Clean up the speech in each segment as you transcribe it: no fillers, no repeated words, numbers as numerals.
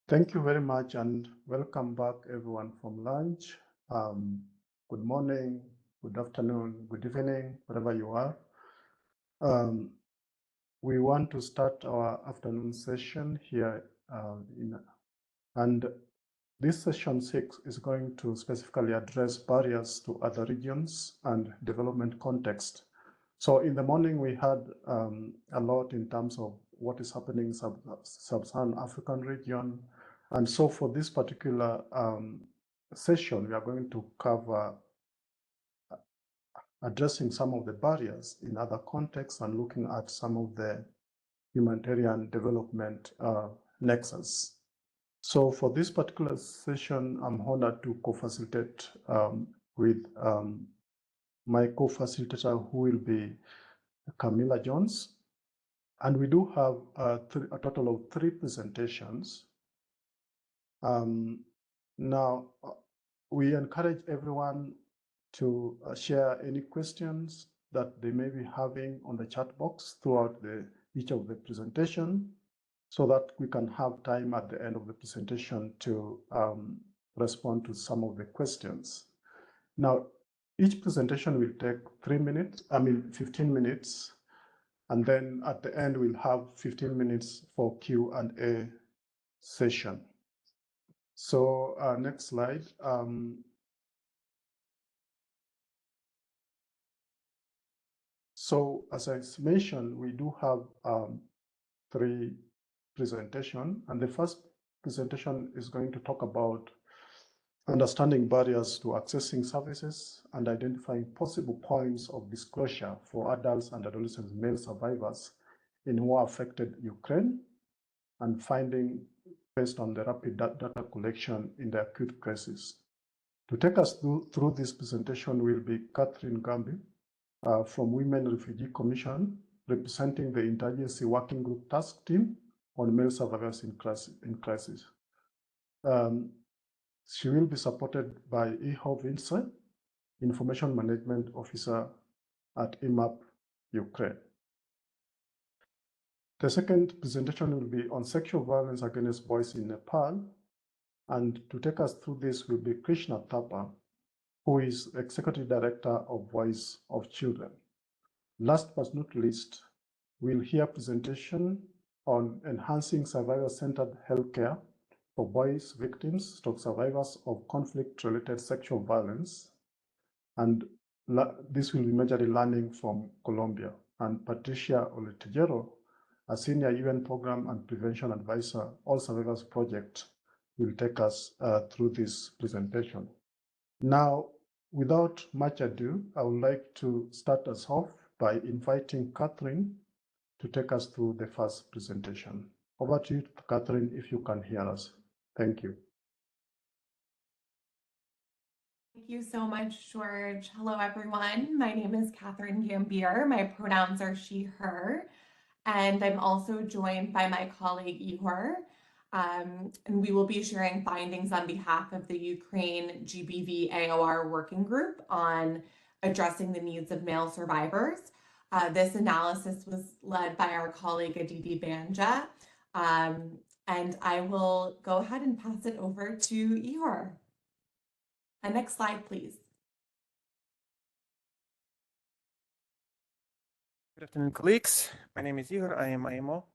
Thank you very much and welcome back everyone from lunch. Good morning, good afternoon, good evening, wherever you are. We want to start our afternoon session here and this session 6 is going to specifically address barriers to other regions and development context. So in the morning, we had a lot in terms of what is happening in sub-Saharan African region. And so for this particular session, we are going to cover addressing some of the barriers in other contexts and looking at some of the humanitarian development nexus. So for this particular session, I'm honored to co-facilitate with my co-facilitator, who will be Camilla Jones. And we do have a total of 3 presentations. Now, we encourage everyone to share any questions that they may be having on the chat box throughout each of the presentation, so that we can have time at the end of the presentation to respond to some of the questions. Now, each presentation will take 15 minutes, and then at the end we'll have 15 minutes for Q&A session. So next slide. So as I mentioned, we do have 3 presentations, and the first presentation is going to talk about understanding barriers to accessing services and identifying possible points of disclosure for adults and adolescent male survivors in war-affected Ukraine, and finding based on the rapid data collection in the acute crisis. To take us through this presentation will be Katherine Gambir from Women Refugee Commission, representing the Interagency Working Group Task Team on Male Survivors in Crisis. She will be supported by Iho Vince, Information Management Officer at IMAP Ukraine. The second presentation will be on sexual violence against boys in Nepal. And to take us through this will be Krishna Thapa, who is Executive Director of Voice of Children. Last but not least, we'll hear presentation on enhancing survivor-centered healthcare for boys victims / survivors of conflict-related sexual violence. And this will be majorly learning from Colombia. And Patricia Ollé Tejero, a Senior UN Program and Prevention Advisor, All Survivors Project, will take us through this presentation. Now, without much ado, I would like to start us off by inviting Katherine to take us through the first presentation. Over to you, Katherine, if you can hear us. Thank you. Thank you so much, George. Hello, everyone. My name is Katherine Gambir. My pronouns are she, her, and I'm also joined by my colleague Ihor. And we will be sharing findings on behalf of the Ukraine GBV AOR working group on addressing the needs of male survivors. This analysis was led by our colleague Aditi Bhanja, and I will go ahead and pass it over to Ihor. Next slide, please. Good afternoon, colleagues. My name is Ihor. I am IMO,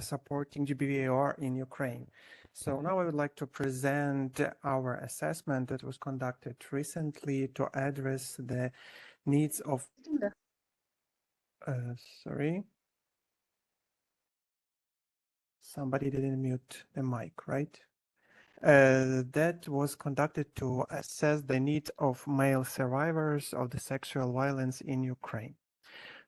supporting GBV in Ukraine. So now I would like to present our assessment that was conducted recently to address the needs of... sorry. Somebody didn't mute the mic, right? That was conducted to assess the needs of male survivors of the sexual violence in Ukraine.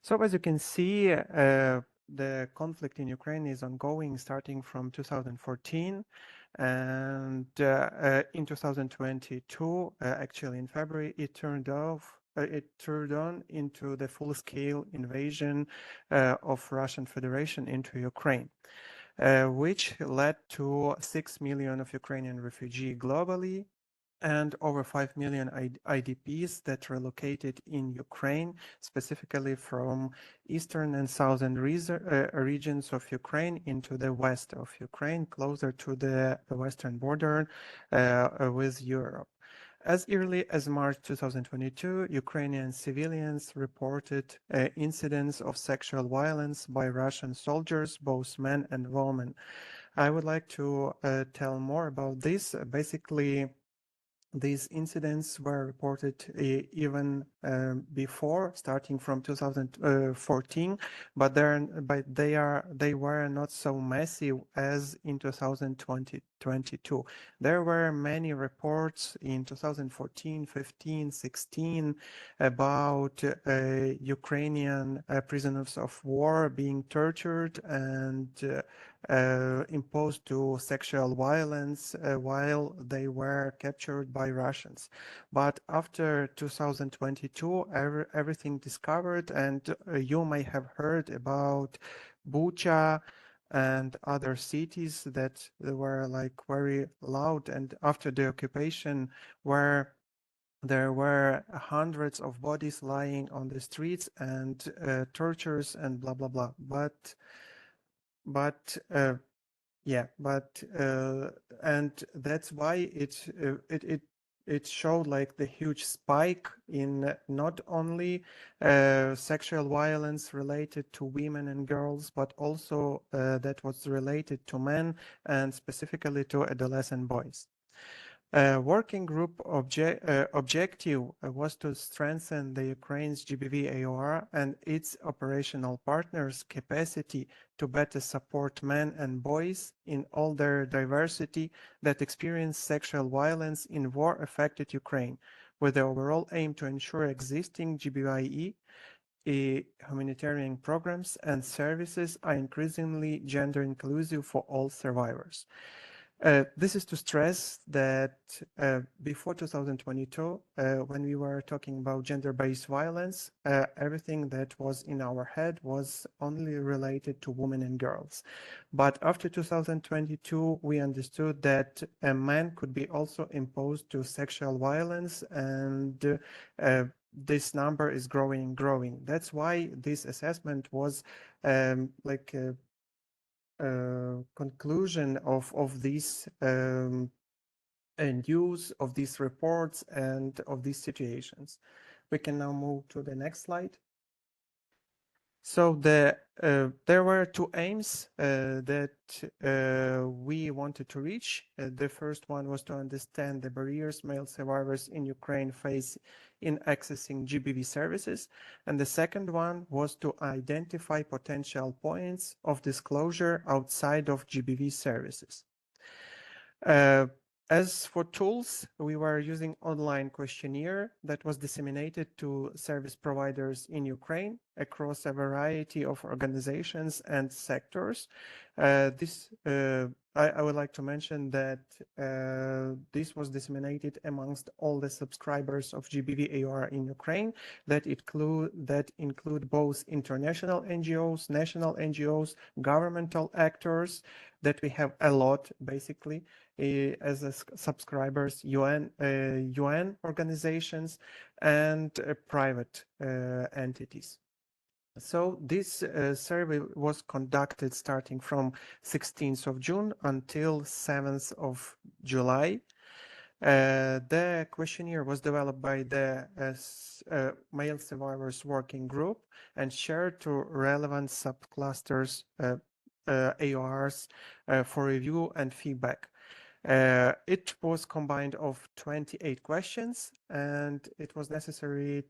So as you can see, the conflict in Ukraine is ongoing starting from 2014, and in 2022, actually in February, it turned on into the full-scale invasion of Russian Federation into Ukraine, which led to 6 million of Ukrainian refugees globally, and over 5 million IDPs that relocated in Ukraine, specifically from eastern and southern regions of Ukraine into the west of Ukraine, closer to the western border with Europe. As early as March 2022, Ukrainian civilians reported incidents of sexual violence by Russian soldiers, both men and women. I would like to tell more about this. Basically, these incidents were reported even before, starting from 2014, but they were not so massive as in 2022. There were many reports in 2014, 15, 16 about Ukrainian prisoners of war being tortured and imposed to sexual violence while they were captured by Russians. But after 2022, everything discovered, and you may have heard about Bhanja and other cities that were like very loud, and after the occupation where there were hundreds of bodies lying on the streets and tortures and blah blah blah. But yeah, but and that's why it showed like the huge spike in not only sexual violence related to women and girls, but also that was related to men and specifically to adolescent boys. Working group objective was to strengthen the Ukraine's GBV AOR and its operational partners' capacity to better support men and boys in all their diversity that experience sexual violence in war-affected Ukraine, with the overall aim to ensure existing GBVE humanitarian programs and services are increasingly gender inclusive for all survivors. This is to stress that before 2022, when we were talking about gender-based violence, everything that was in our head was only related to women and girls. But after 2022, we understood that a man could be also imposed to sexual violence, and this number is growing. That's why this assessment was conclusion of these news, of these reports, and of these situations. We can now move to the next slide. So there were two aims that we wanted to reach. The first one was to understand the barriers male survivors in Ukraine face in accessing GBV services. And the second one was to identify potential points of disclosure outside of GBV services. As for tools, we were using online questionnaire that was disseminated to service providers in Ukraine across a variety of organizations and sectors. I would like to mention that this was disseminated amongst all the subscribers of GBV AOR in Ukraine that include both international NGOs, national NGOs, governmental actors, that we have a lot basically as subscribers, UN organizations, and private entities. So this survey was conducted starting from 16th of June until 7th of July. The questionnaire was developed by the Male Survivors Working Group and shared to relevant subclusters AORs for review and feedback. It was combined of 28 questions, and it was necessary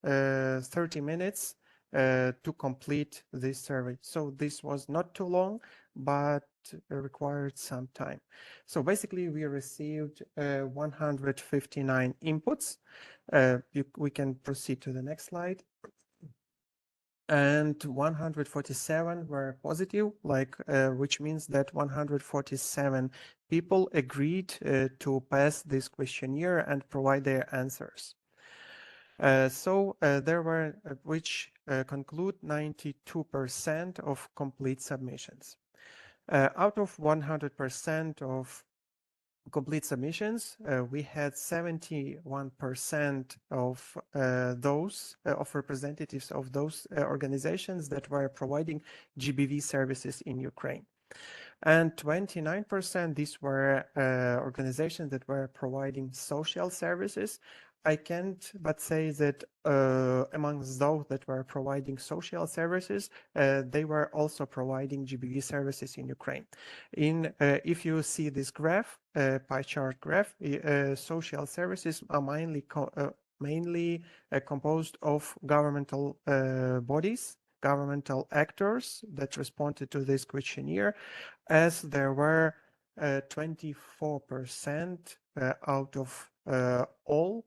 30 minutes to complete this survey. So this was not too long, but required some time. So basically we received 159 inputs. We can proceed to the next slide. And 147 were positive, which means that 147 people agreed to pass this questionnaire and provide their answers. There were, which conclude 92% of complete submissions. Out of 100% of complete submissions, we had 71% of those of representatives of those organizations that were providing GBV services in Ukraine. And 29%, these were organizations that were providing social services. I can't but say that amongst those that were providing social services, they were also providing GBV services in Ukraine. If you see this graph, pie chart graph, social services are mainly composed of governmental bodies, governmental actors that responded to this questionnaire, as there were 24% out of all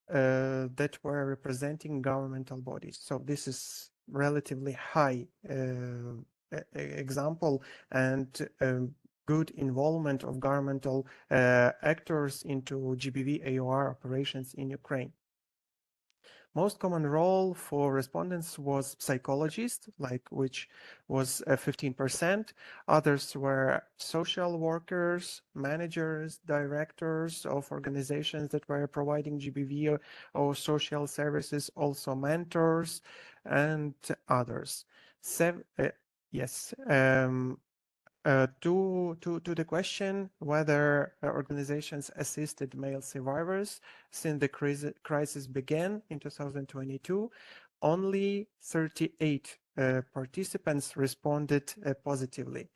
that were representing governmental bodies. So this is relatively high example and good involvement of governmental actors into GBV AOR operations in Ukraine. Most common role for respondents was psychologist, which was 15%. Others were social workers, managers, directors of organizations that were providing GBV or social services, also mentors and others. Yes. To the question whether organizations assisted male survivors since the crisis began in 2022, only 38 participants responded positively,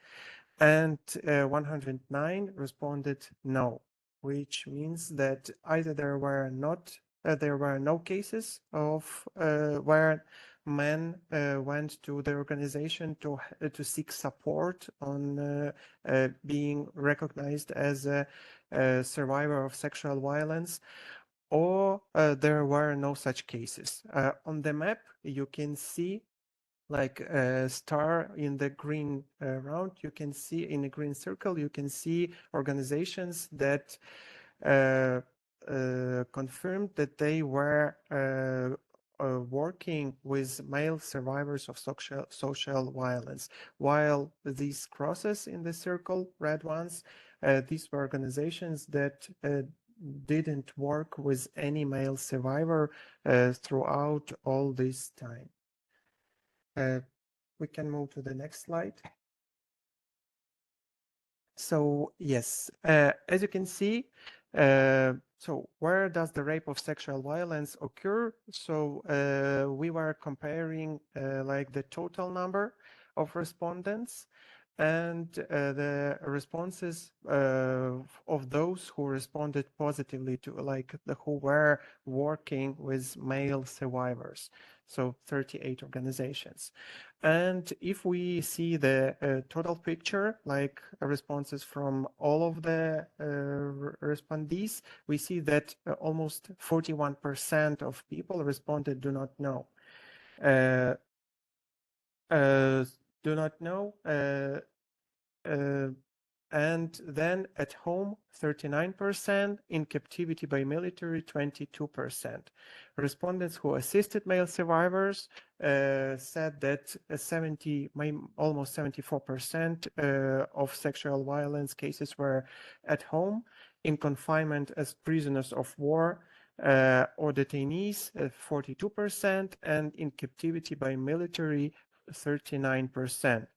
and 109 responded no, which means that either there were no cases of where men went to the organization to seek support on being recognized as a survivor of sexual violence, or there were no such cases. On the map, you can see like a star in the green round, you can see in a green circle, you can see organizations that confirmed that they were working with male survivors of social violence. While these crosses in the circle, red ones, these were organizations that didn't work with any male survivor throughout all this time. We can move to the next slide. So yes, as you can see, so where does the rape of sexual violence occur? So we were comparing like the total number of respondents and the responses of those who responded positively to, like who were working with male survivors. So 38 organizations. And if we see the total picture, like responses from all of the respondees, we see that almost 41% of people responded do not know. Do not know. And then at home, 39%, in captivity by military, 22%. Respondents who assisted male survivors said that almost 74% of sexual violence cases were at home, in confinement as prisoners of war or detainees, 42%, and in captivity by military, 39%.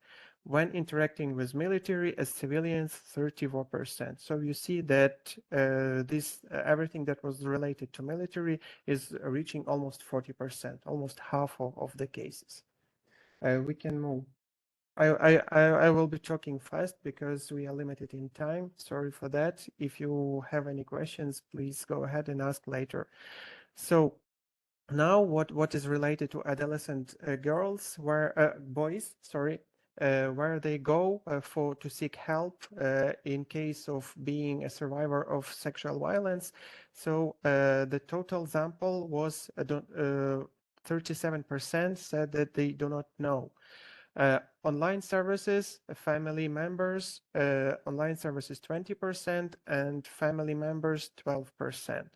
When interacting with military as civilians, 34%. So you see that everything that was related to military is reaching almost 40%, almost half of the cases. We can move. I will be talking fast because we are limited in time. Sorry for that. If you have any questions, please go ahead and ask later. So now what is related to adolescent girls, boys, sorry, where they go to seek help in case of being a survivor of sexual violence. So the total sample was 37% said that they do not know. Online services, family members, online services 20%, and family members 12%.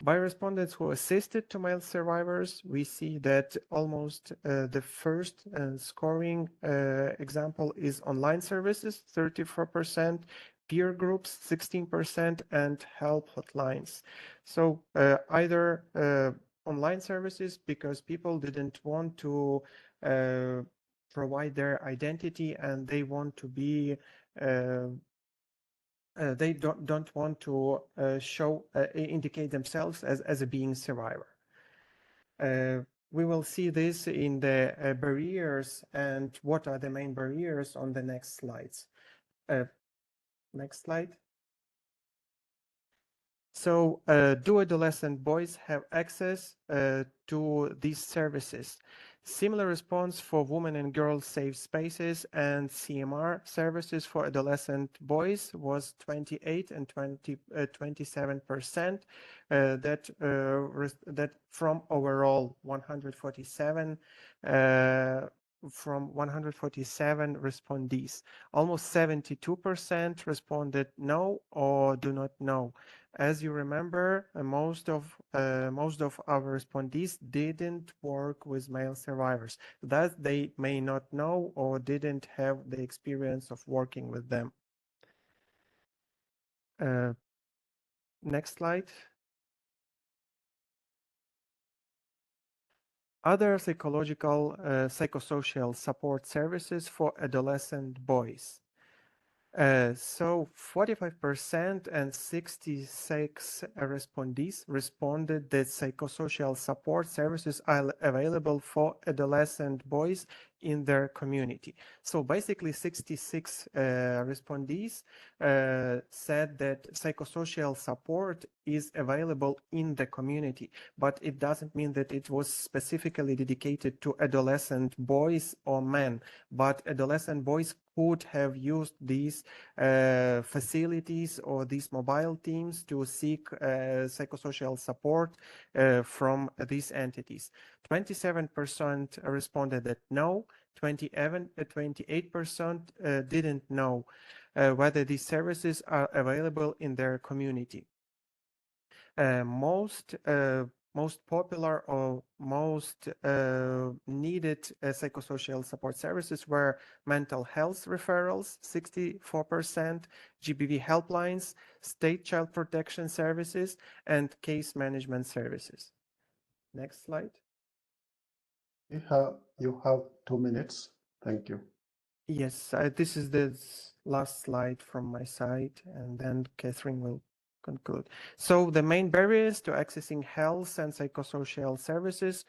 By respondents who assisted to male survivors, we see that almost the first scoring example is online services, 34%, peer groups 16%, and help hotlines. So either online services because people didn't want to provide their identity and they want to be they don't want to indicate themselves as a being survivor. We will see this in the barriers and what are the main barriers on the next slides. Next slide. So do adolescent boys have access to these services? Similar response for women and girls safe spaces and CMR services for adolescent boys was 28 and 27%. That from overall 147 from 147 respondees. Almost 72% responded no or do not know. As you remember, most of our respondees didn't work with male survivors. Thus, they may not know or didn't have the experience of working with them. Next slide. Other psychological, psychosocial support services for adolescent boys. So 45% and 66 respondees responded that psychosocial support services are available for adolescent boys in their community. So basically 66 respondees said that psychosocial support is available in the community, but it doesn't mean that it was specifically dedicated to adolescent boys or men, but adolescent boys could have used these facilities or these mobile teams to seek psychosocial support from these entities. 27% responded that no, 28% didn't know whether these services are available in their community. Most popular or most needed psychosocial support services were mental health referrals, 64%, GBV helplines, state child protection services, and case management services. Next slide. You have 2 minutes. Thank you. Yes, this is the last slide from my side, and then Katherine will conclude. So the main barriers to accessing health and psychosocial services.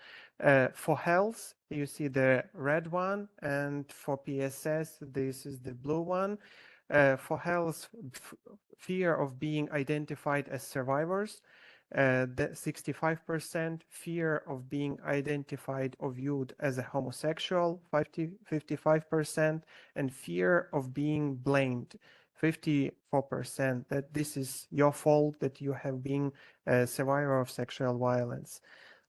For health, you see the red one, and for PSS, this is the blue one. For health, fear of being identified as survivors. The 65% fear of being identified or viewed as a homosexual, 55%, and fear of being blamed, 54%, that this is your fault that you have been a survivor of sexual violence.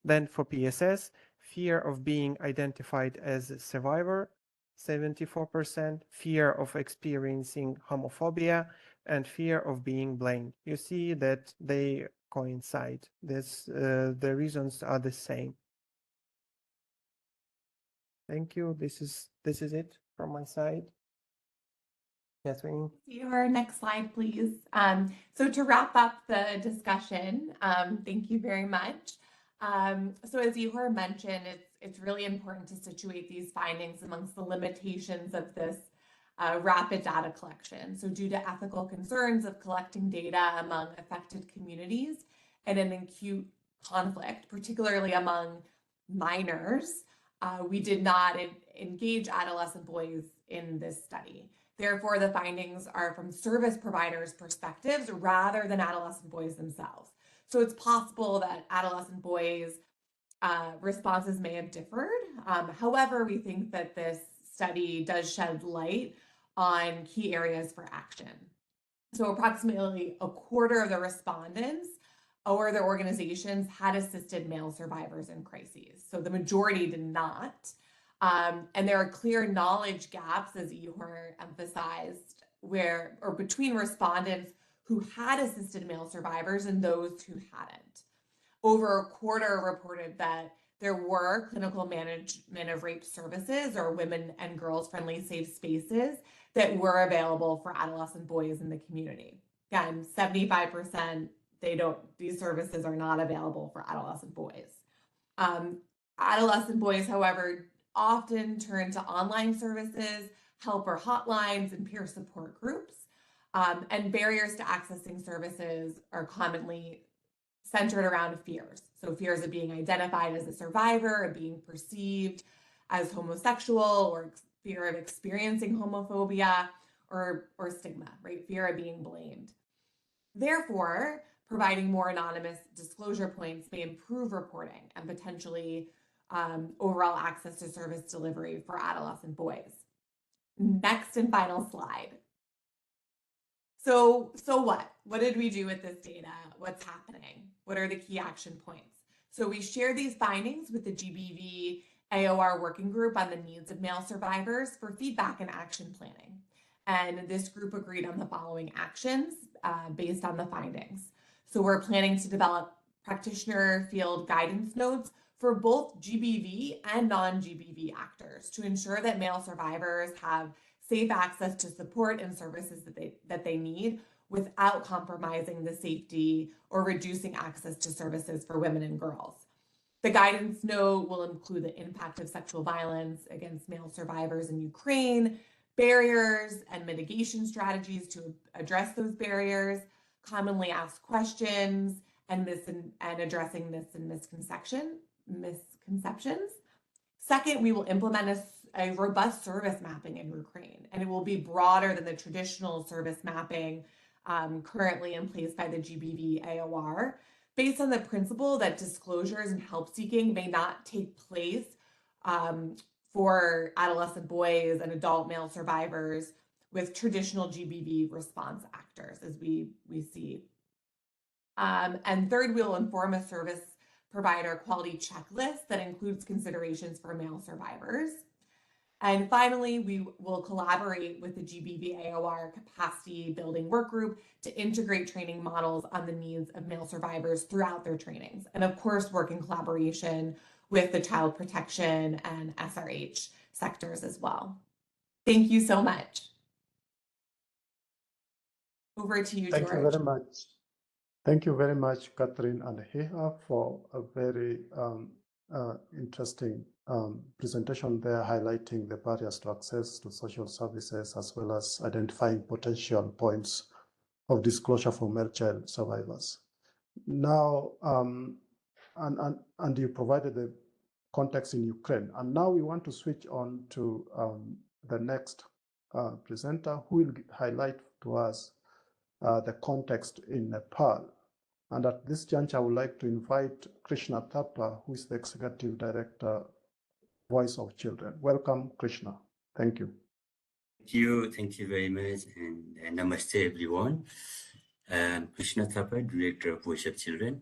Then for PSS, fear of being identified as a survivor, 74%, fear of experiencing homophobia, and fear of being blamed. You see that they coincide. The reasons are the same. Thank you. This is it from my side. Katherine. Your next slide, please. So to wrap up the discussion, thank you very much. So as Ihor mentioned, it's really important to situate these findings amongst the limitations of this rapid data collection. So due to ethical concerns of collecting data among affected communities and an acute conflict, particularly among minors, we did not engage adolescent boys in this study. Therefore, the findings are from service providers' perspectives rather than adolescent boys themselves. So it's possible that adolescent boys' responses may have differed. However, we think that this study does shed light on key areas for action. So approximately a quarter of the respondents or their organizations had assisted male survivors in crises. So the majority did not. And there are clear knowledge gaps, as Ihor emphasized, between respondents who had assisted male survivors and those who hadn't. Over a quarter reported that there were clinical management of rape services or women and girls friendly safe spaces that were available for adolescent boys in the community. Again, 75%, these services are not available for adolescent boys. Adolescent boys, however, often turn to online services, helper hotlines, and peer support groups. And barriers to accessing services are commonly centered around fears. So fears of being identified as a survivor, of being perceived as homosexual, or fear of experiencing homophobia, or stigma, right? Fear of being blamed. Therefore, providing more anonymous disclosure points may improve reporting and potentially overall access to service delivery for adolescent boys. Next and final slide. So what? What did we do with this data? What's happening? What are the key action points? So we shared these findings with the GBV AOR working group on the needs of male survivors for feedback and action planning. And this group agreed on the following actions based on the findings. So we're planning to develop practitioner field guidance notes for both GBV and non-GBV actors to ensure that male survivors have safe access to support and services that they need without compromising the safety or reducing access to services for women and girls. The guidance note will include the impact of sexual violence against male survivors in Ukraine, barriers and mitigation strategies to address those barriers, commonly asked questions, and addressing myths and misconceptions. Second, we will implement a robust service mapping in Ukraine, and it will be broader than the traditional service mapping currently in place by the GBV AOR, based on the principle that disclosures and help seeking may not take place for adolescent boys and adult male survivors with traditional GBV response actors, as we see. And third, we'll inform a service provider quality checklist that includes considerations for male survivors. And finally, we will collaborate with the GBV AOR capacity building work group to integrate training models on the needs of male survivors throughout their trainings. And of course, work in collaboration with the child protection and SRH sectors as well. Thank you so much. Over to you, George. Thank you very much. Thank you very much, Katherine and Heha, for a very interesting presentation there, highlighting the barriers to access to social services, as well as identifying potential points of disclosure for male child survivors. Now, and you provided the context in Ukraine. And now we want to switch on to the next presenter, who will highlight to us the context in Nepal. And at this juncture, I would like to invite Krishna Thapa, who is the Executive Director, Voice of Children. Welcome, Krishna. Thank you. Thank you very much, and namaste everyone. Krishna Thapa, Director of Voice of Children.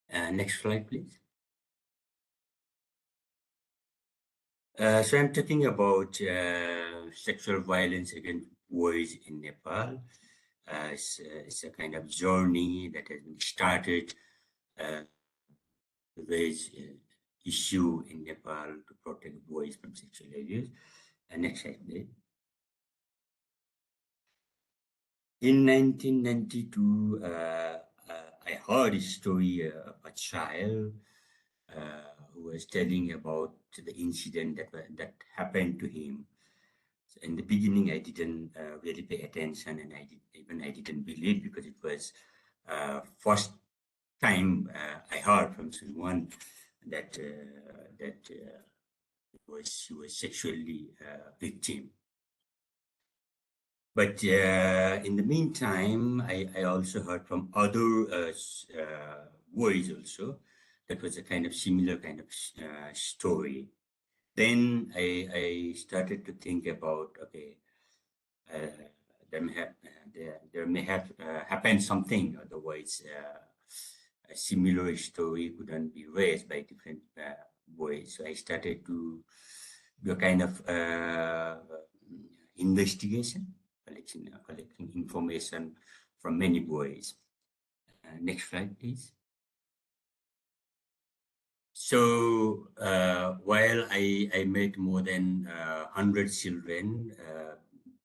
Next slide, please. So I'm talking about sexual violence against boys in Nepal. It's a kind of journey that has been started to raise issue in Nepal to protect boys from sexual abuse. Next slide, please. In 1992, I heard a story of a child who was telling about the incident that happened to him. So in the beginning, I didn't really pay attention, and I didn't believe, because it was first time I heard from someone that she was sexually victim. But in the meantime, I also heard from other boys also. That was a kind of similar kind of story. Then I started to think about, okay, there may have happened something, otherwise a similar story couldn't be raised by different boys. So I started to do a kind of investigation, collecting information from many boys. Next slide, please. So while I met more than 100 children,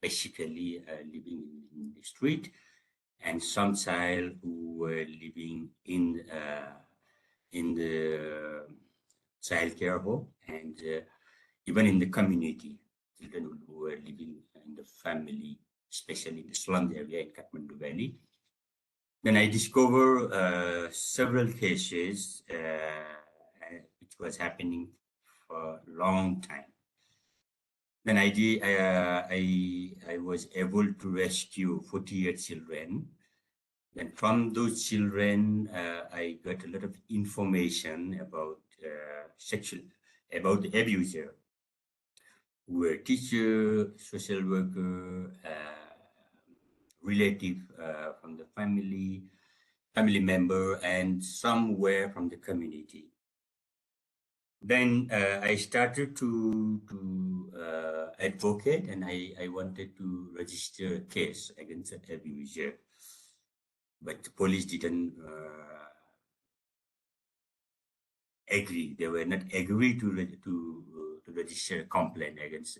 basically living in the street, and some child who were living in the child care home, and even in the community, children who were living in the family, especially in the slum area in Kathmandu Valley. Then I discovered several cases which was happening for a long time. Then I was able to rescue 48 children. Then from those children, I got a lot of information about about the abuser, who were teacher, social worker, relative from the family member, and some were from the community. Then I started to advocate, and I wanted to register a case against an abuser, but the police didn't agree. They were not agree to register a complaint against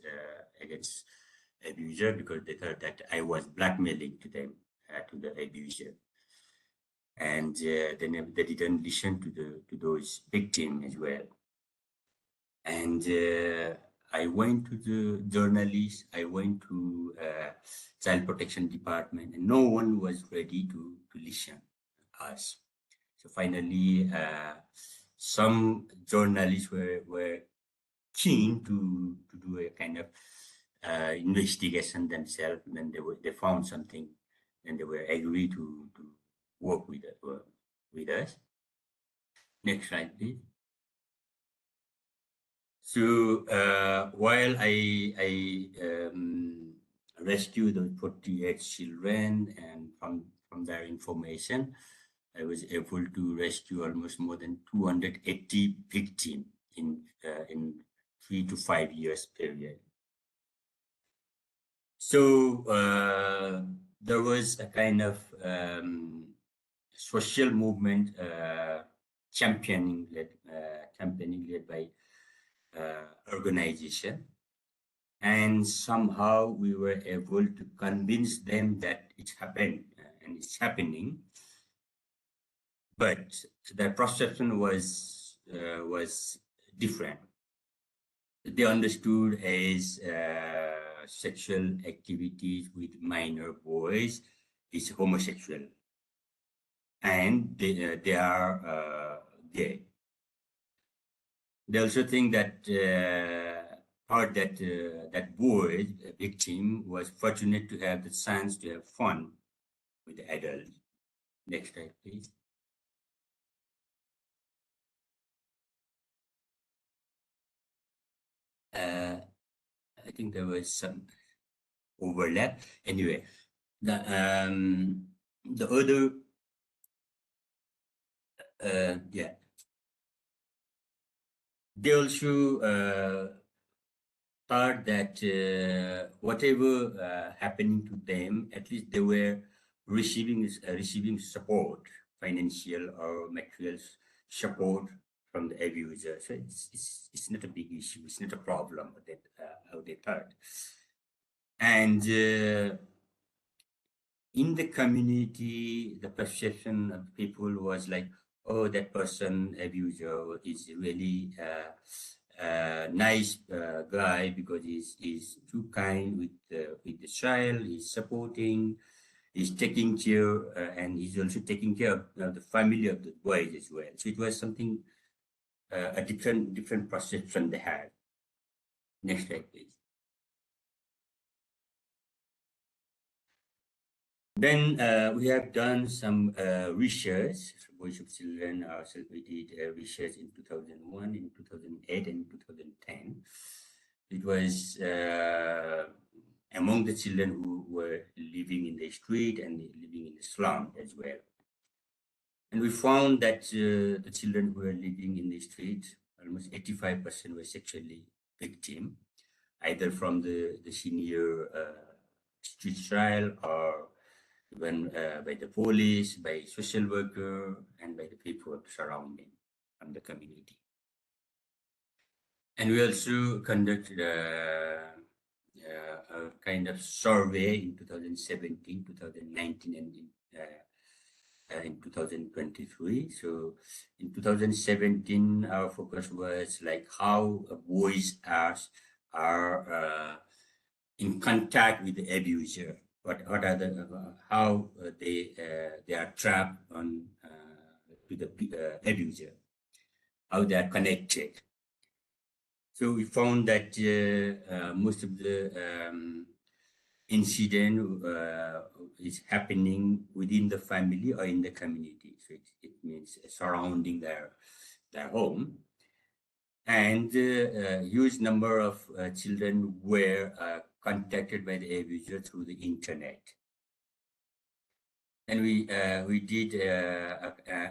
abuser, because they thought that I was blackmailing to them, to the abuser, and they didn't listen to those victims as well. And I went to the journalists, I went to child protection department, and no one was ready to listen to us. So finally, some journalists were keen to do a kind of investigation themselves. When they found something, and they were agreed to work with us. Next slide, please. So while I rescued the 48 children, and from their information, I was able to rescue almost more than 280 victims in 3 to 5 years period. So there was a kind of social movement championing led by organization, and somehow we were able to convince them that it happened and it's happening, but their perception was different. They understood as sexual activities with minor boys is homosexual, and they are gay. They also think that that boy, a victim, was fortunate to have the chance to have fun with the adults. Next slide, please. I think there was some overlap. Anyway, the other, they also thought that whatever happening to them, at least they were receiving support, financial or material support from the abuser. So it's not a big issue. It's not a problem that how they thought. And in the community, the perception of people was like, oh, that person, abuser, is really nice guy, because he's too kind with the child. He's supporting, he's taking care, and he's also taking care of the family of the boys as well. So it was something a different perception they had. Next slide, please. Then we have done some research. Voice of Children we did research in 2001, in 2008, and 2010. It was among the children who were living in the street and living in the slum as well. And we found that the children who were living in the street, almost 85% were sexually victim, either from the senior street child, or even by the police, by social worker, and by the people surrounding from the community. And we also conducted a kind of survey in 2017, 2019, and in 2023. So in 2017, our focus was like how boys are in contact with the abuser. What are the how they are trapped on to the abuser, how they are connected. So we found that most of the incident is happening within the family or in the community. So it means surrounding their home. And a huge number of children were contacted by the abuser through the internet. And we did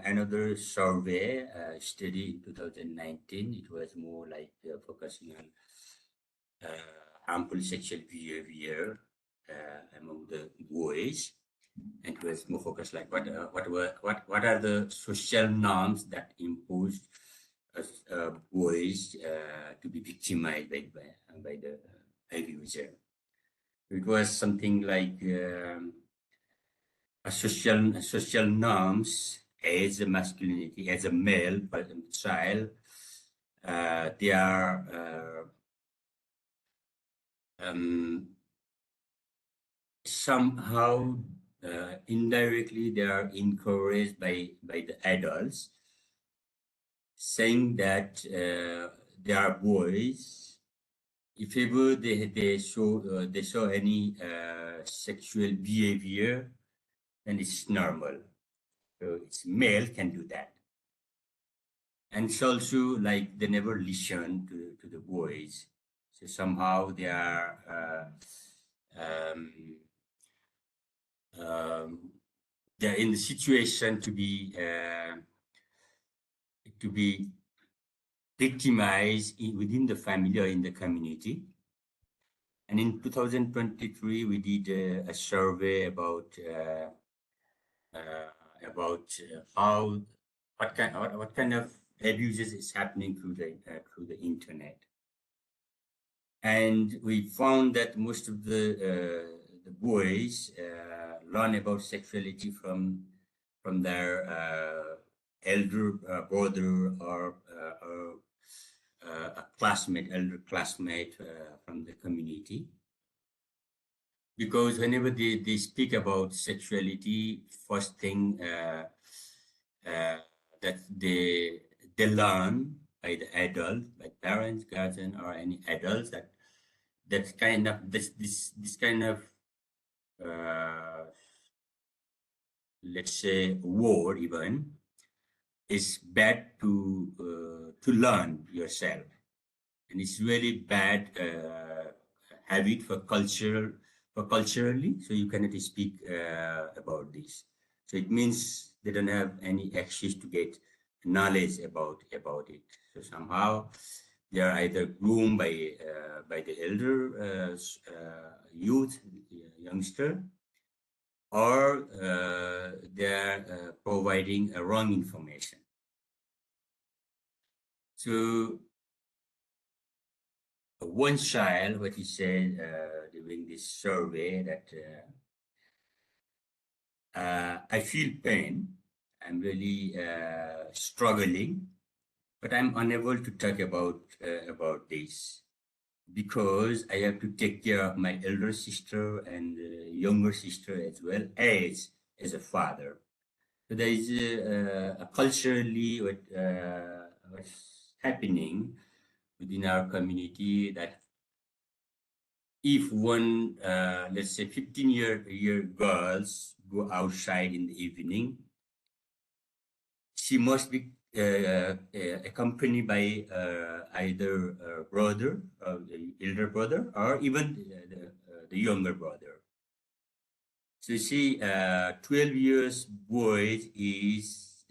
another survey study in 2019. It was more like focusing on harmful sexual behavior among the boys, and it was more focused like what are the social norms that imposed boys to be victimized by the abuser. It was something like a social norms as a masculinity, as a male child. They are somehow indirectly they are encouraged by the adults, saying that they are boys. If ever they show any sexual behavior, then it's normal. So it's male can do that. And it's also like they never listen to the boys. So somehow they are they're in the situation to be victimized within the family or in the community. And in 2023, we did a survey about how what kind of abuses is happening through the internet. And we found that most of the boys learn about sexuality from their elder brother or a classmate, elder classmate from the community. Because whenever they speak about sexuality, first thing that they learn by the adult, by parents, guardian, or any adults, that's kind of this kind of let's say word even is bad to learn yourself, and it's really bad habit for culturally. So you cannot speak about this. So it means they don't have any access to get knowledge about it. So somehow they are either groomed by the elder youth, youngster, or they are providing a wrong information. So one child, what he said during this survey, that I feel pain, I'm really struggling, but I'm unable to talk about this because I have to take care of my elder sister and younger sister as well as a father. So there is a culturally what's happening within our community, that if one, let's say 15-year girls go outside in the evening, she must be accompanied by either a brother, the elder brother, or even the younger brother. So you see, 12 years boy is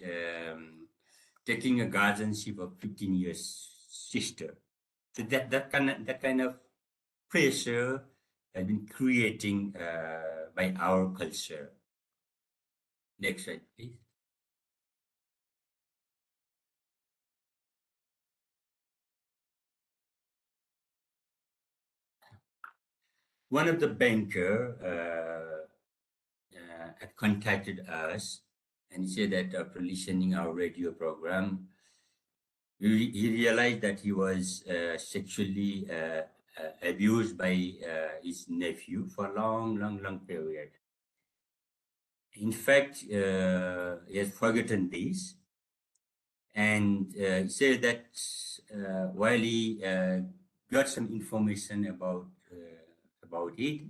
taking a guardianship of 15 years sister. So that kind of pressure has been creating by our culture. Next slide, please. one of the banker had contacted us, and he said that after listening our radio program, he realized that he was sexually abused by his nephew for a long period. In fact, he has forgotten this, and he said that while he got some information about it,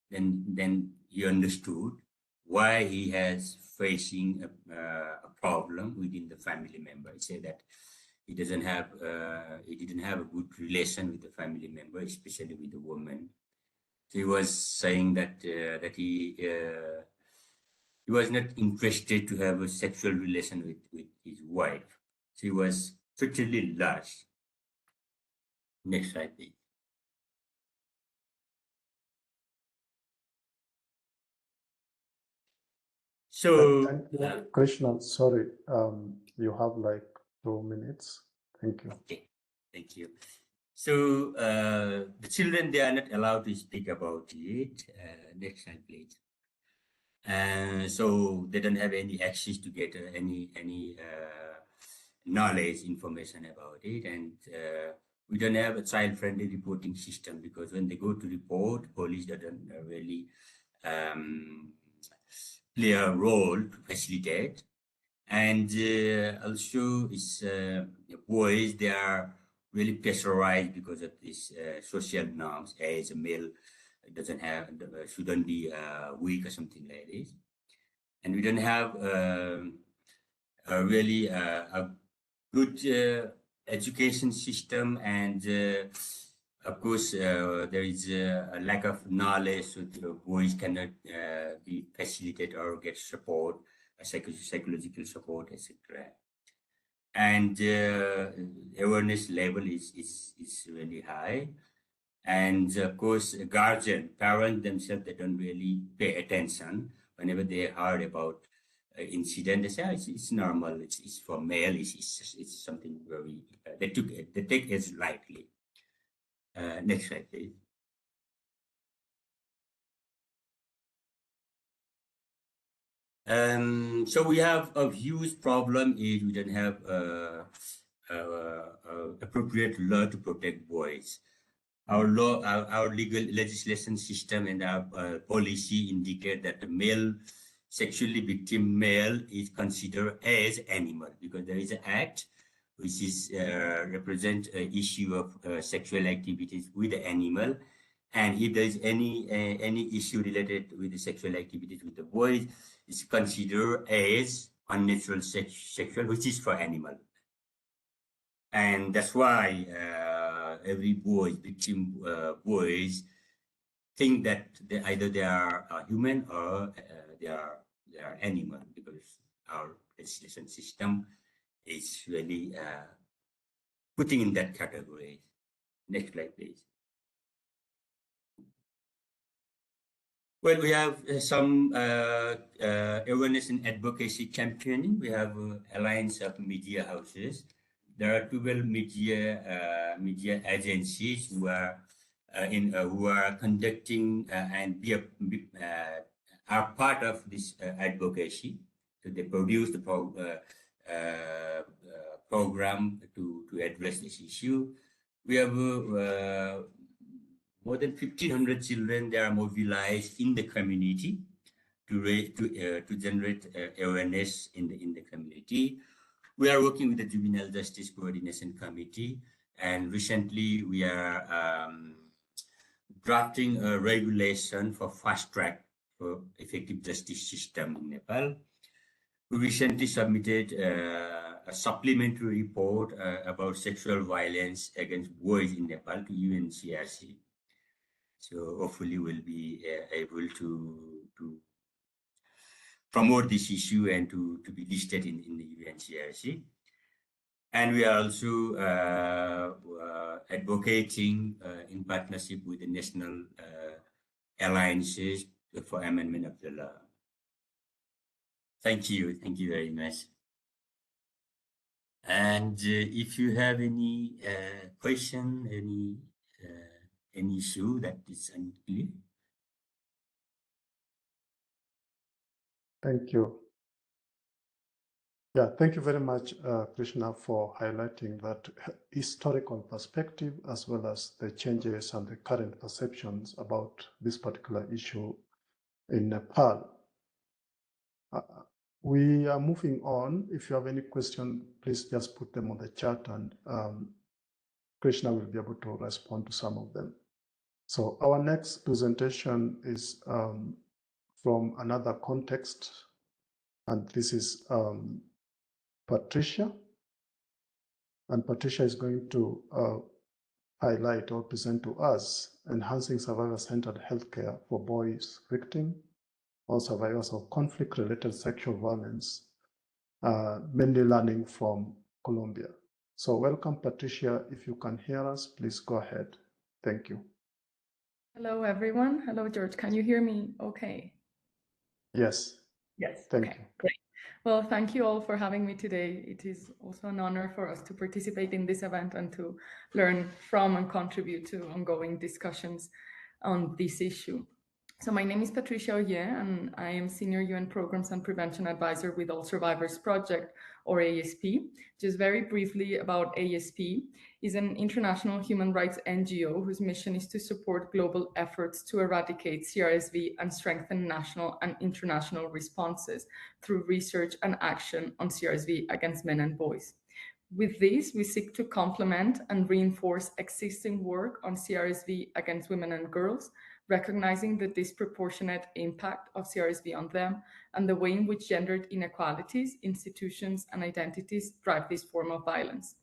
then he understood why he has facing a problem within the family member. He said that he didn't have a good relation with the family member, especially with the woman. So he was saying that he was not interested to have a sexual relation with his wife. So he was totally lost. Next slide, please. So, Thank you, Krishna. Sorry, you have like 2 minutes. Thank you. Okay, thank you. So the children, they are not allowed to speak about it. Next slide, please. So they don't have any access to get any knowledge, information about it, and we don't have a child-friendly reporting system, because when they go to report, police doesn't really play a role to facilitate. And also, it's boys, they are really pressurized because of these social norms. As a male, doesn't have, shouldn't be weak or something like this. And we don't have really a good education system, and of course there is a lack of knowledge, so boys cannot be facilitated or get support, psychological support, etc. And awareness level is really high. And of course, parents themselves, they don't really pay attention. Whenever they heard about incident, they say, oh, it's normal, it's for male, it's something very, they take it lightly. Next slide, please. So we have a huge problem is we don't have appropriate law to protect boys. Our law, our legal legislation system and our policy indicate that the male, sexually victim male is considered as animal, because there is an act which is represent an issue of sexual activities with the animal. And if there is any issue related with the sexual activities with the boys, it's considered as unnatural sexual, which is for animal. And that's why every victim boys think that either they are human or they are animal, because our legislation system is really putting in that category. Next slide, please. Well, we have some awareness and advocacy campaigning. We have Alliance of Media Houses. There are 12 media agencies who are conducting and are part of this advocacy. So they produce the program to address this issue. We have more than 1,500 children. They are mobilized in the community to generate awareness in the community. We are working with the Juvenile Justice Coordination Committee, and recently we are drafting a regulation for fast track for effective justice system in Nepal. We recently submitted a supplementary report about sexual violence against boys in Nepal to UNCRC. So hopefully we'll be able to promote this issue and to be listed in the UNCRC. And we are also advocating in partnership with the national alliances for amendment of the law. Thank you very much. And if you have any question, any issue that is unclear, Thank you. Yeah, thank you very much, Krishna, for highlighting that historical perspective as well as the changes and the current perceptions about this particular issue in Nepal. We are moving on. If you have any question, please just put them on the chat and Krishna will be able to respond to some of them. So our next presentation is from another context, and this is Patricia. And Patricia is going to highlight or present to us enhancing survivor-centered healthcare for boys victims or survivors of conflict-related sexual violence, mainly learning from Colombia. So welcome, Patricia. If you can hear us, please go ahead. Thank you. Hello, everyone. Hello, George. Can you hear me okay? Yes. Yes. Thank okay, you. Great. Well, thank you all for having me today. It is also an honor for us to participate in this event and to learn from and contribute to ongoing discussions on this issue. So my name is Patricia Ollé, and I am Senior UN Programs and Prevention Advisor with All Survivors Project, or ASP. Just very briefly about ASP, is an international human rights NGO whose mission is to support global efforts to eradicate CRSV and strengthen national and international responses through research and action on CRSV against men and boys. With this, we seek to complement and reinforce existing work on CRSV against women and girls, recognizing the disproportionate impact of CRSV on them and the way in which gendered inequalities, institutions, and identities drive this form of violence.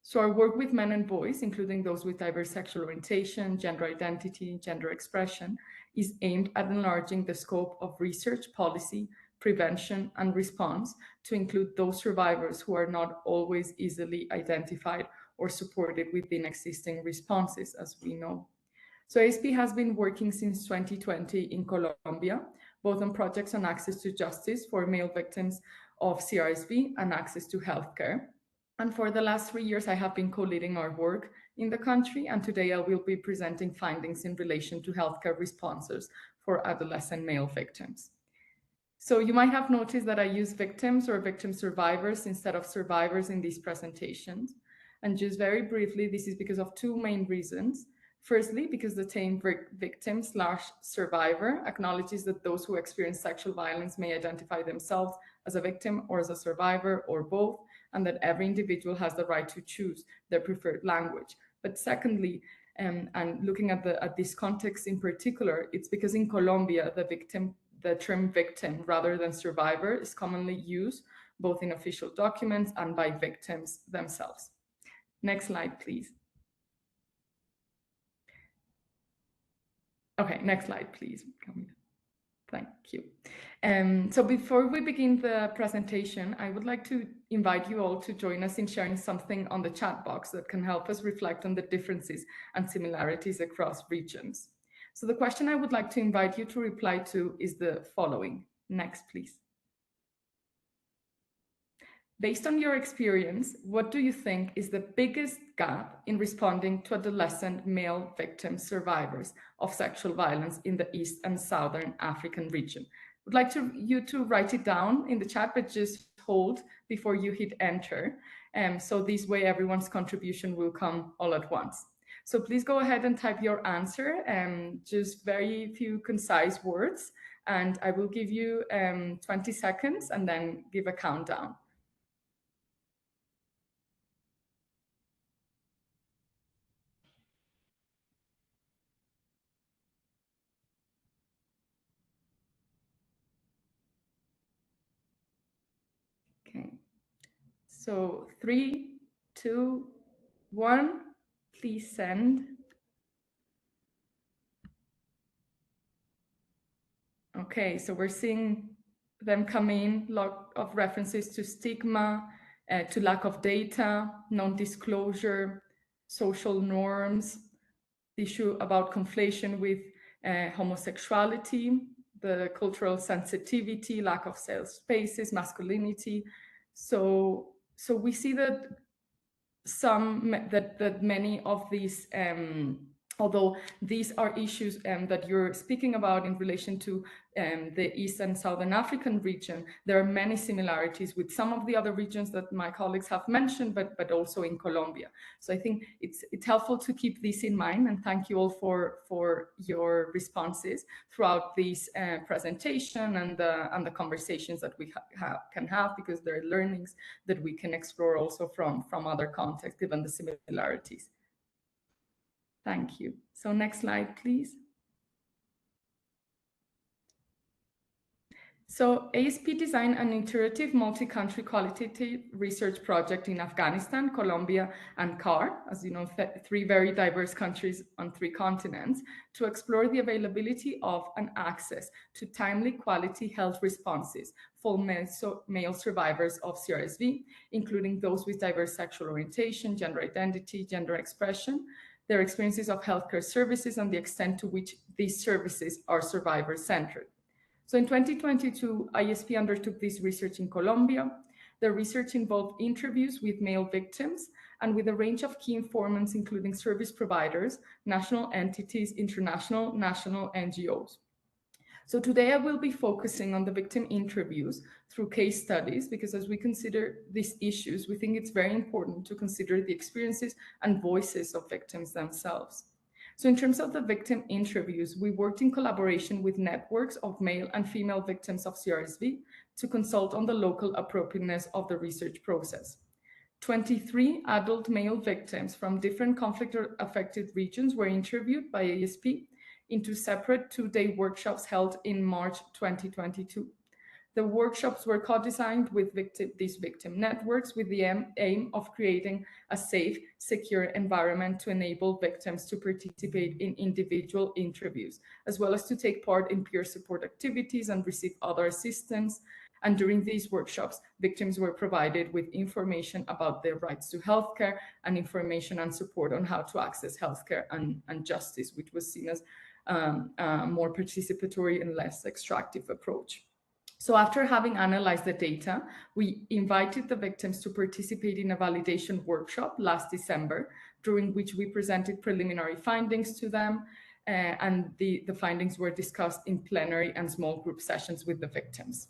So our work with men and boys, including those with diverse sexual orientation, gender identity, gender expression, is aimed at enlarging the scope of research, policy, prevention, and response to include those survivors who are not always easily identified or supported within existing responses, as we know. So ASP has been working since 2020 in Colombia, both on projects on access to justice for male victims of CRSV and access to healthcare. And for the last 3 years, I have been co-leading our work in the country, and today I will be presenting findings in relation to healthcare responses for adolescent male victims. So you might have noticed that I use victims or victim survivors instead of survivors in these presentations. And just very briefly, this is because of two main reasons. Firstly, because the term victim/survivor acknowledges that those who experience sexual violence may identify themselves as a victim or as a survivor or both, and that every individual has the right to choose their preferred language. But secondly, and looking at this context in particular, it's because in Colombia, the term victim rather than survivor is commonly used both in official documents and by victims themselves. Next slide, please. Okay, next slide, please. Thank you. So before we begin the presentation, I would like to invite you all to join us in sharing something on the chat box that can help us reflect on the differences and similarities across regions. So the question I would like to invite you to reply to is the following. Next, please. Based on your experience, what do you think is the biggest gap in responding to adolescent male victim survivors of sexual violence in the East and Southern African region? I'd like you to write it down in the chat, but just hold before you hit enter. So this way everyone's contribution will come all at once. So please go ahead and type your answer, just very few concise words, and I will give you 20 seconds and then give a countdown. Okay, so 3, 2, 1, please send. Okay, so we're seeing them come in, lot of references to stigma, to lack of data, non-disclosure, social norms, the issue about conflation with homosexuality, the cultural sensitivity, lack of safe spaces, masculinity. So we see that many of these Although these are issues that you're speaking about in relation to the East and Southern African region, there are many similarities with some of the other regions that my colleagues have mentioned, but also in Colombia. So I think it's helpful to keep this in mind, and thank you all for your responses throughout this presentation and the conversations that we can have, because there are learnings that we can explore also from other contexts, given the similarities. Thank you. So next slide, please. So ASP designed an iterative multi-country qualitative research project in Afghanistan, Colombia, and CAR, as you know, 3 very diverse countries on 3 continents, to explore the availability of and access to timely quality health responses for male survivors of CRSV, including those with diverse sexual orientation, gender identity, gender expression, their experiences of healthcare services, and the extent to which these services are survivor-centered. So in 2022, ISP undertook this research in Colombia. The research involved interviews with male victims and with a range of key informants, including service providers, national entities, international, national NGOs. So today I will be focusing on the victim interviews through case studies, because as we consider these issues, we think it's very important to consider the experiences and voices of victims themselves. So in terms of the victim interviews, we worked in collaboration with networks of male and female victims of CRSV to consult on the local appropriateness of the research process. 23 adult male victims from different conflict-affected regions were interviewed by ASP into separate 2-day workshops held in March 2022. The workshops were co-designed with these victim networks with the aim of creating a safe, secure environment to enable victims to participate in individual interviews, as well as to take part in peer support activities and receive other assistance. And during these workshops, victims were provided with information about their rights to healthcare and information and support on how to access healthcare and justice, which was seen as a more participatory and less extractive approach. So after having analyzed the data, we invited the victims to participate in a validation workshop last December, during which we presented preliminary findings to them, and the findings were discussed in plenary and small group sessions with the victims.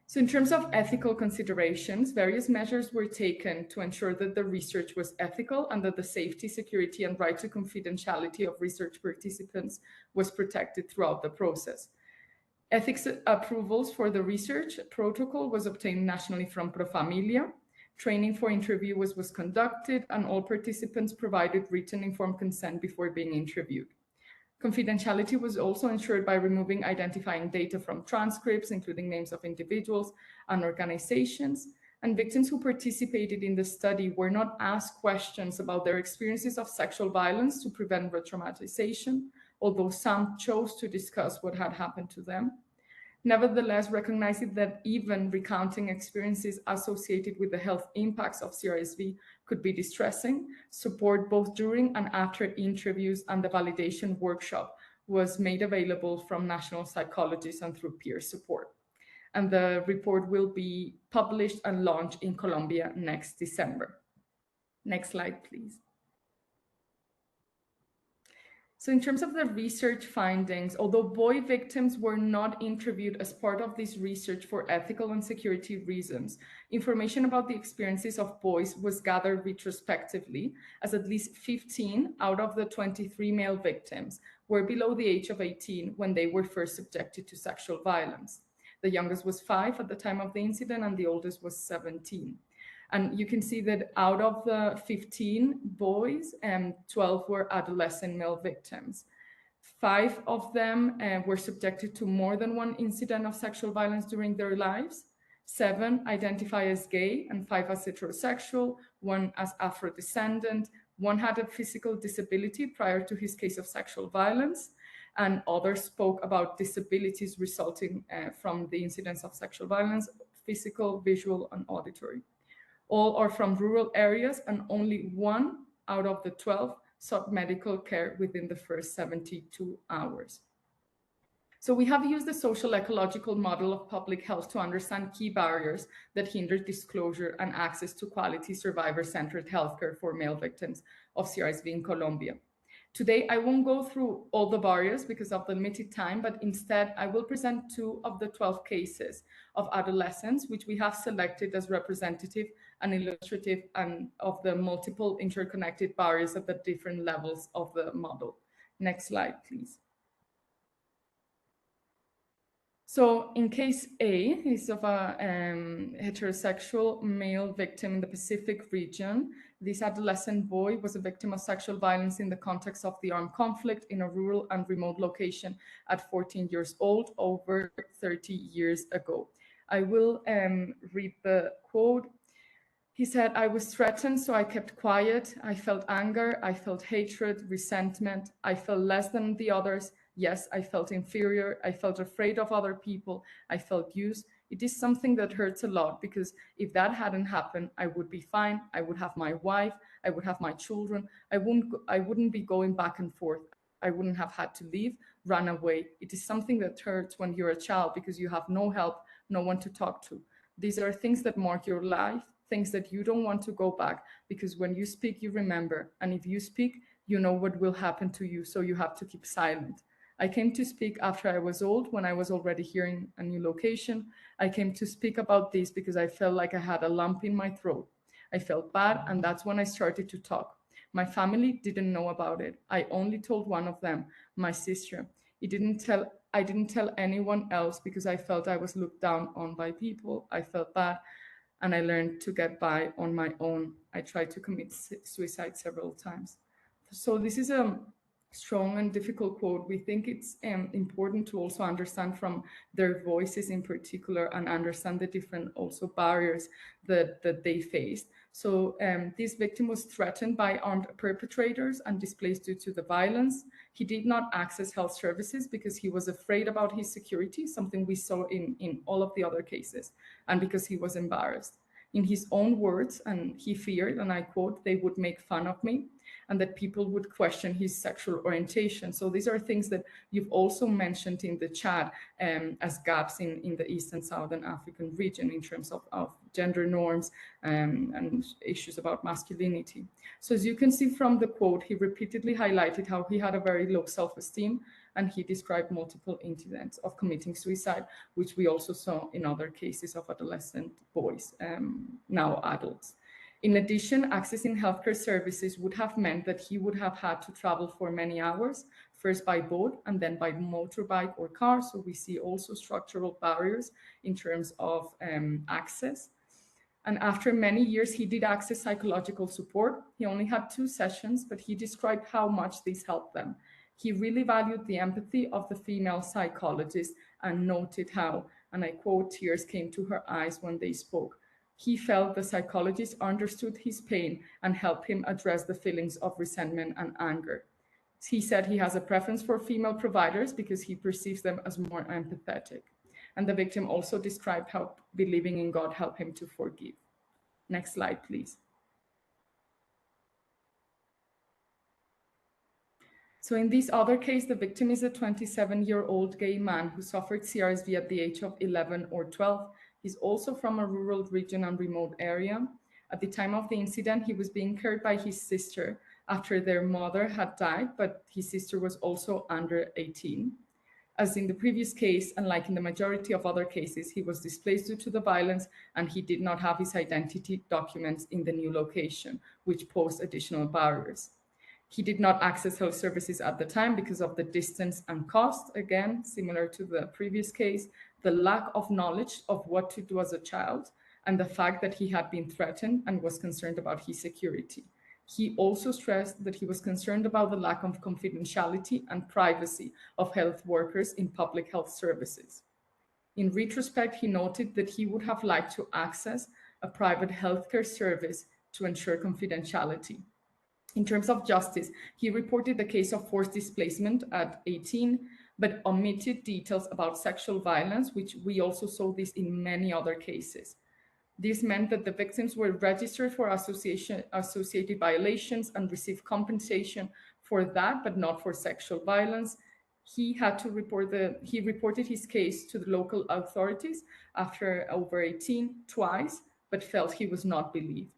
So in terms of ethical considerations, various measures were taken to ensure that the research was ethical and that the safety, security, and right to confidentiality of research participants was protected throughout the process. Ethics approvals for the research protocol was obtained nationally from Profamilia. Training for interviewers was conducted, and all participants provided written informed consent before being interviewed. Confidentiality was also ensured by removing identifying data from transcripts, including names of individuals and organizations. And victims who participated in the study were not asked questions about their experiences of sexual violence to prevent re-traumatization, although some chose to discuss what had happened to them. Nevertheless, recognizing that even recounting experiences associated with the health impacts of CRSV could be distressing, support both during and after interviews and the validation workshop was made available from national psychologists and through peer support. And the report will be published and launched in Colombia next December. Next slide, please. So in terms of the research findings, although boy victims were not interviewed as part of this research for ethical and security reasons, information about the experiences of boys was gathered retrospectively, as at least 15 out of the 23 male victims were below the age of 18 when they were first subjected to sexual violence. The youngest was 5 at the time of the incident, and the oldest was 17. And you can see that out of the 15 boys, 12 were adolescent male victims. 5 of them were subjected to more than one incident of sexual violence during their lives. 7 identify as gay and 5 as heterosexual, 1 as Afro-descendant, 1 had a physical disability prior to his case of sexual violence, and others spoke about disabilities resulting from the incidents of sexual violence, physical, visual, and auditory. All are from rural areas, and only 1 out of the 12 sought medical care within the first 72 hours. So we have used the social ecological model of public health to understand key barriers that hinder disclosure and access to quality survivor-centered healthcare for male victims of CRSV in Colombia. Today, I won't go through all the barriers because of the limited time, but instead I will present 2 of the 12 cases of adolescents, which we have selected as representative and illustrative and of the multiple interconnected barriers at the different levels of the model. Next slide, please. So in case A is of a heterosexual male victim in the Pacific region. This adolescent boy was a victim of sexual violence in the context of the armed conflict in a rural and remote location at 14 years old, over 30 years ago. I will read the quote. He said, "I was threatened, so I kept quiet. I felt anger, I felt hatred, resentment. I felt less than the others. Yes, I felt inferior. I felt afraid of other people. I felt used. It is something that hurts a lot because if that hadn't happened, I would be fine. I would have my wife. I would have my children. I wouldn't be going back and forth. I wouldn't have had to leave, run away. It is something that hurts when you're a child because you have no help, no one to talk to. These are things that mark your life, things that you don't want to go back because when you speak, you remember. And if you speak, you know what will happen to you, so you have to keep silent. I came to speak after I was old, when I was already here in a new location. I came to speak about this because I felt like I had a lump in my throat. I felt bad, and that's when I started to talk. My family didn't know about it. I only told one of them, my sister. I didn't tell anyone else because I felt I was looked down on by people. I felt bad, and I learned to get by on my own. I tried to commit suicide several times." So this is a strong and difficult quote. We think it's important to also understand from their voices in particular and understand the different also barriers that they faced. So this victim was threatened by armed perpetrators and displaced due to the violence. He did not access health services because he was afraid about his security, something we saw in all of the other cases, and because he was embarrassed. In his own words, and he feared, and I quote, "they would make fun of me," and that people would question his sexual orientation. So these are things that you've also mentioned in the chat as gaps in the East and Southern African region in terms of gender norms and issues about masculinity. So as you can see from the quote, he repeatedly highlighted how he had a very low self-esteem, and he described multiple incidents of committing suicide, which we also saw in other cases of adolescent boys, now adults. In addition, accessing healthcare services would have meant that he would have had to travel for many hours, first by boat and then by motorbike or car. So we see also structural barriers in terms of access. And after many years, he did access psychological support. He only had 2 sessions, but he described how much this helped them. He really valued the empathy of the female psychologist and noted how, and I quote, "tears came to her eyes when they spoke." He felt the psychologist understood his pain and helped him address the feelings of resentment and anger. He said he has a preference for female providers because he perceives them as more empathetic. And the victim also described how believing in God helped him to forgive. Next slide, please. So in this other case, the victim is a 27-year-old gay man who suffered CRSV at the age of 11 or 12. He's also from a rural region and remote area. At the time of the incident, he was being cared by his sister after their mother had died, but his sister was also under 18. As in the previous case, and like in the majority of other cases, he was displaced due to the violence and he did not have his identity documents in the new location, which posed additional barriers. He did not access health services at the time because of the distance and cost, again, similar to the previous case, the lack of knowledge of what to do as a child, and the fact that he had been threatened and was concerned about his security. He also stressed that he was concerned about the lack of confidentiality and privacy of health workers in public health services. In retrospect, he noted that he would have liked to access a private healthcare service to ensure confidentiality. In terms of justice, he reported the case of forced displacement at 18, but omitted details about sexual violence, which we also saw this in many other cases. This meant that the victims were registered for associated violations and received compensation for that, but not for sexual violence. He reported his case to the local authorities after over 18 twice, but felt he was not believed.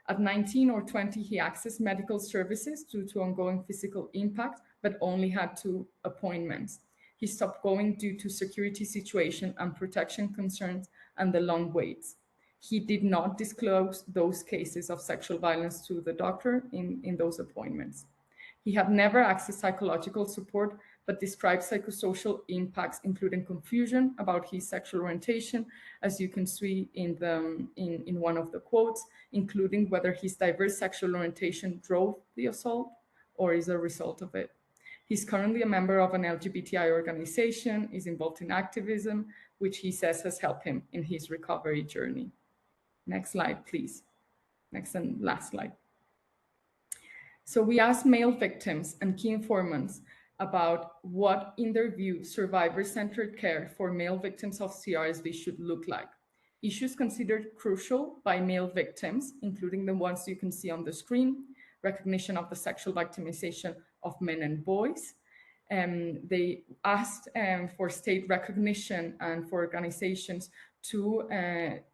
At 19 or 20, he accessed medical services due to ongoing physical impact, but only had 2 appointments. He stopped going due to security situation and protection concerns and the long waits. He did not disclose those cases of sexual violence to the doctor in those appointments. He had never accessed psychological support, but described psychosocial impacts, including confusion about his sexual orientation, as you can see in one of the quotes, including whether his diverse sexual orientation drove the assault or is a result of it. He's currently a member of an LGBTI organization, is involved in activism, which he says has helped him in his recovery journey. Next slide, please. Next and last slide. So we asked male victims and key informants about what, in their view, survivor-centered care for male victims of CRSV should look like. Issues considered crucial by male victims, including the ones you can see on the screen, recognition of the sexual victimization of men and boys. They asked for state recognition and for organizations to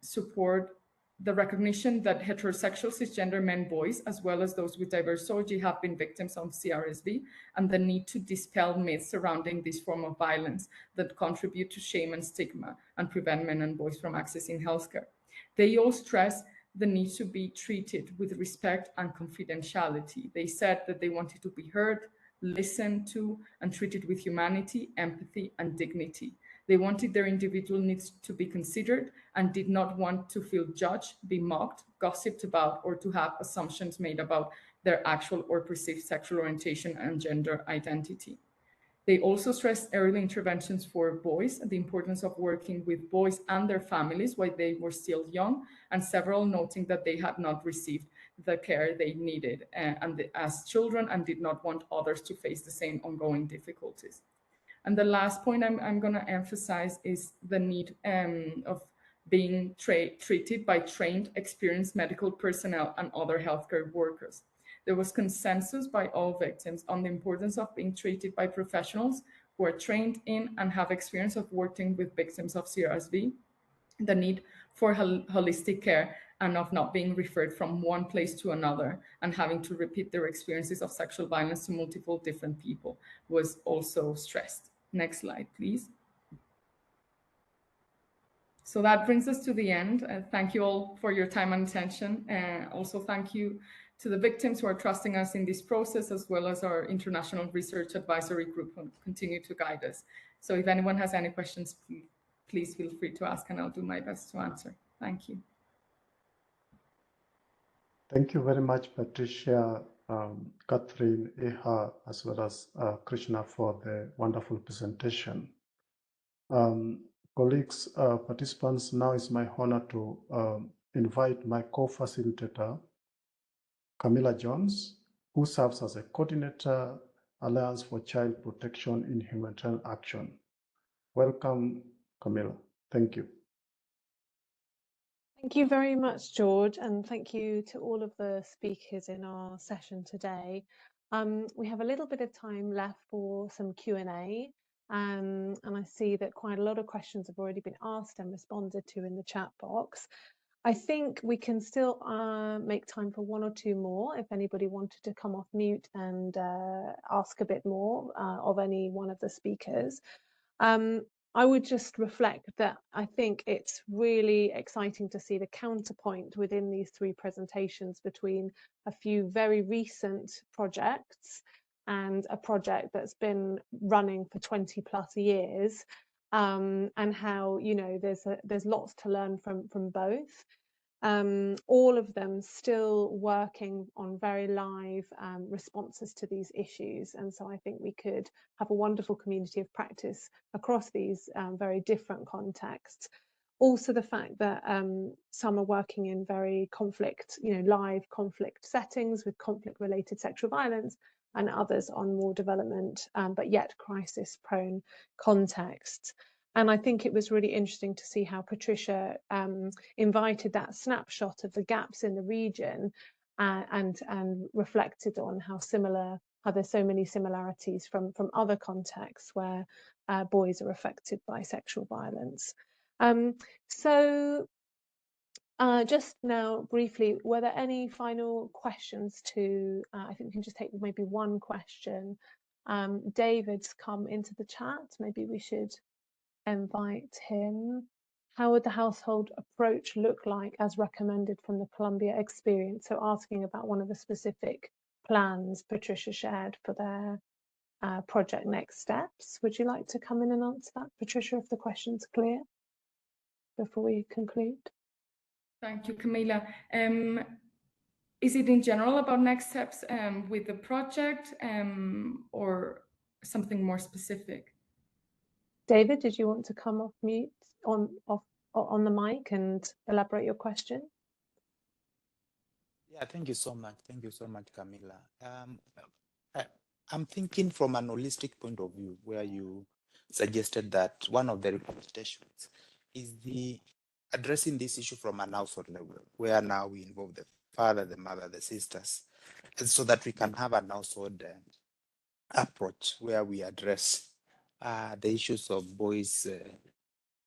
support the recognition that heterosexual cisgender men, boys, as well as those with diverse origin have been victims of CRSV, and the need to dispel myths surrounding this form of violence that contribute to shame and stigma and prevent men and boys from accessing healthcare. They all stress the need to be treated with respect and confidentiality. They said that they wanted to be heard, listened to, and treated with humanity, empathy, and dignity. They wanted their individual needs to be considered and did not want to feel judged, be mocked, gossiped about, or to have assumptions made about their actual or perceived sexual orientation and gender identity. They also stressed early interventions for boys, the importance of working with boys and their families while they were still young, and several noting that they had not received the care they needed as children and did not want others to face the same ongoing difficulties. And the last point I'm going to emphasize is the need of being treated by trained, experienced medical personnel and other healthcare workers. There was consensus by all victims on the importance of being treated by professionals who are trained in and have experience of working with victims of CRSV, the need for holistic care and of not being referred from one place to another and having to repeat their experiences of sexual violence to multiple different people was also stressed. Next slide, please. So that brings us to the end. Thank you all for your time and attention. Also, thank you to the victims who are trusting us in this process, as well as our international research advisory group who continue to guide us. So if anyone has any questions, please feel free to ask and I'll do my best to answer. Thank you. Thank you very much, Patricia, Katherine, Eha, as well as Krishna for the wonderful presentation. Colleagues, participants, now it's my honor to invite my co-facilitator, Camilla Jones, who serves as a coordinator, Alliance for Child Protection in Humanitarian Action. Welcome, Camilla. Thank you. Thank you very much, George, and thank you to all of the speakers in our session today. We have a little bit of time left for some Q&A, and I see that quite a lot of questions have already been asked and responded to in the chat box. I think we can still make time for one or two more if anybody wanted to come off mute and ask a bit more of any one of the speakers. I would just reflect that I think it's really exciting to see the counterpoint within these three presentations between a few very recent projects and a project that's been running for 20 plus years, and how, you know, there's lots to learn from both. All of them still working on very live responses to these issues. And so I think we could have a wonderful community of practice across these very different contexts. Also the fact that some are working in very conflict, you know, live conflict settings with conflict related sexual violence, and others on more development, but yet crisis prone contexts. And I think it was really interesting to see how Patricia invited that snapshot of the gaps in the region and reflected on how there's so many similarities from other contexts where boys are affected by sexual violence. So Just now, briefly, were there any final questions to, I think we can just take maybe one question. David's come into the chat. Maybe we should invite him. How would the household approach look like as recommended from the Colombia experience? So asking about one of the specific plans Patricia shared for their project Next Steps. Would you like to come in and answer that, Patricia, if the question's clear before we conclude? Thank you, Camilla. Is it in general about next steps with the project or something more specific? David, did you want to come off mute on the mic and elaborate your question? Yeah, thank you so much. Thank you so much, Camilla. I'm thinking from an holistic point of view, where you suggested that one of the recommendations is the addressing this issue from an household level, where now we involve the father, the mother, the sisters, and so that we can have an household approach where we address the issues of boys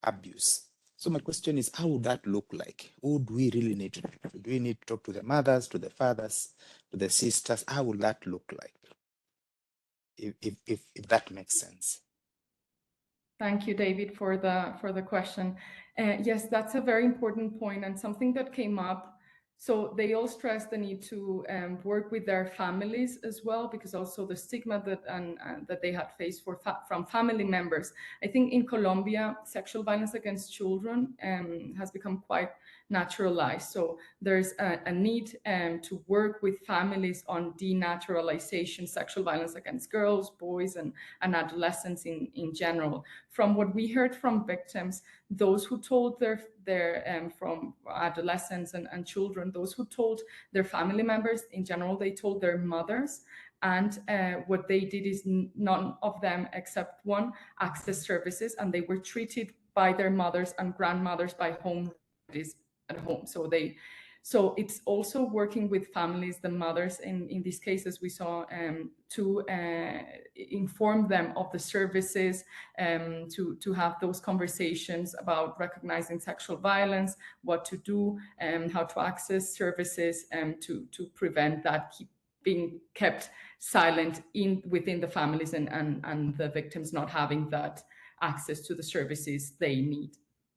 abuse. So my question is, how would that look like? Who do we really need to talk to? Do we need to talk to the mothers, to the fathers, to the sisters? How would that look like? If that makes sense. Thank you, David, for the question. Yes, that's a very important point and something that came up. So they all stress the need to work with their families as well, because also the stigma that they had faced from family members. I think in Colombia, sexual violence against children has become quite naturalized. So there's a need to work with families on denaturalization, sexual violence against girls, boys, and adolescents in general. From what we heard from victims, those who told their from adolescents and children, those who told their family members, in general, they told their mothers. And what they did is none of them except one access services, and they were treated by their mothers and grandmothers by home remedies at home. So it's also working with families, the mothers in these cases we saw, to inform them of the services, to have those conversations about recognizing sexual violence, what to do, how to access services, to prevent that being kept silent within the families and the victims not having that access to the services they need.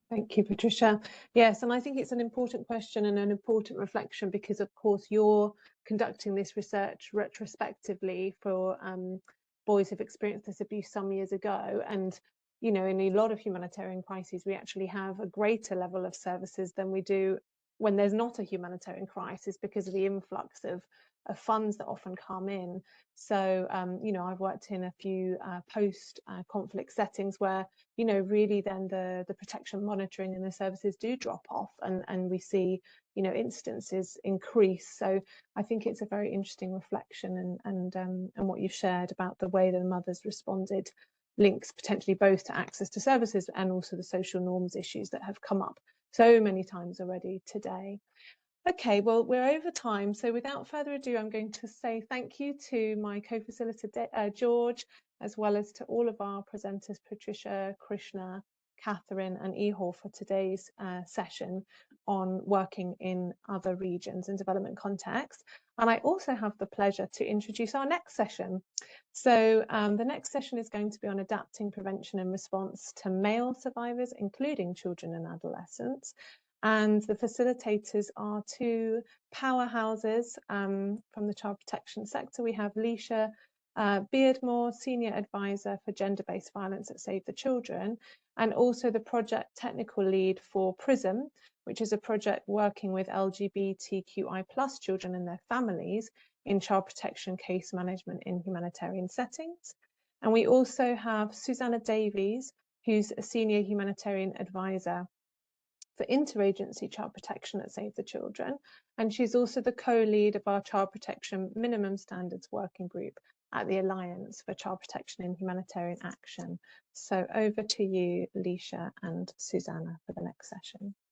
Thank you, Patricia. Yes, and I think it's an important question and an important reflection because, of course, you're conducting this research retrospectively for boys who've experienced this abuse some years ago. And, you know, in a lot of humanitarian crises, we actually have a greater level of services than we do when there's not a humanitarian crisis because of the influx of funds that often come in. So, you know, I've worked in a few post-conflict settings where, you know, really then the protection monitoring and the services do drop off and we see, you know, instances increase. So I think it's a very interesting reflection and what you've shared about the way the mothers responded links potentially both to access to services and also the social norms issues that have come up so many times already today. Okay, well, we're over time. So without further ado, I'm going to say thank you to my co-facilitator, George, as well as to all of our presenters, Patricia, Krishna, Katherine and Ihor for today's session on working in other regions and development context. And I also have the pleasure to introduce our next session. So the next session is going to be on adapting prevention and response to male survivors, including children and adolescents. And the facilitators are two powerhouses from the child protection sector. We have Leisha Beardmore, Senior Advisor for Gender-Based Violence at Save the Children, and also the project technical lead for PRISM, which is a project working with LGBTQI+ children and their families in child protection case management in humanitarian settings. And we also have Susanna Davies, who's a Senior Humanitarian Advisor for interagency child protection at Save the Children, and she's also the co-lead of our child protection minimum standards working group at the Alliance for Child Protection in Humanitarian Action. So over to you, Leisha and Susanna, for the next session.